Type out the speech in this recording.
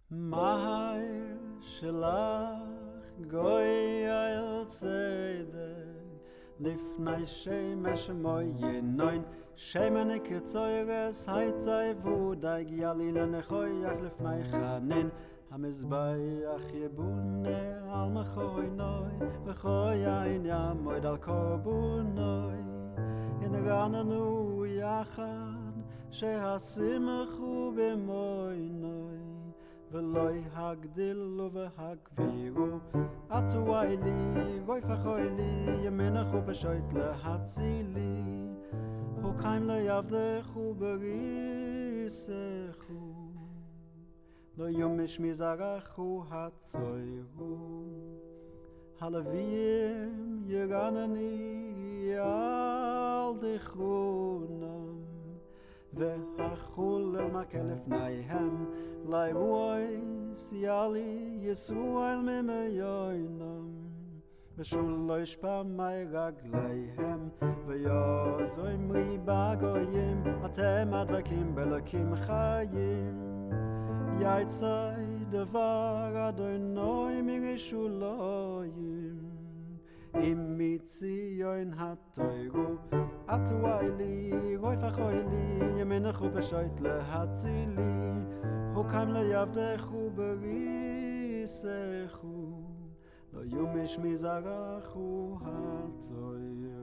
Mahir shlach goy al tzedek lifnai shemesh moye nein shemene ketzoyres haytzay vudag yalile nechoyach lifnai chanen hamizbayach yebune al mechoy noy vechoy ein yamoyd al kobunoy in gananu yachad shehasimchu b'moy noy ולוי הגדילו והגבירו עטווי לי גוי פחוי לי ימנך ובשוית להצילי הוקיים ליבדכו בריסכו לא יומש מזרחו התוירו הלוויים ירנני על דכרונם והחול אל מקל לפניהם לאירויס יאלי ישרואל ממיינם ושולש פעמי רגליהם ויעזוים ריבה גויים אתם הדבקים בלקים חיים יעצי דבר אדוני מרשולויים אם מציון התוירו עטווי לי גוי פחוי לי ימנך ובשוית להצילי הוקיים ליבדכו בריסכו לא יומש מזרחו התוירו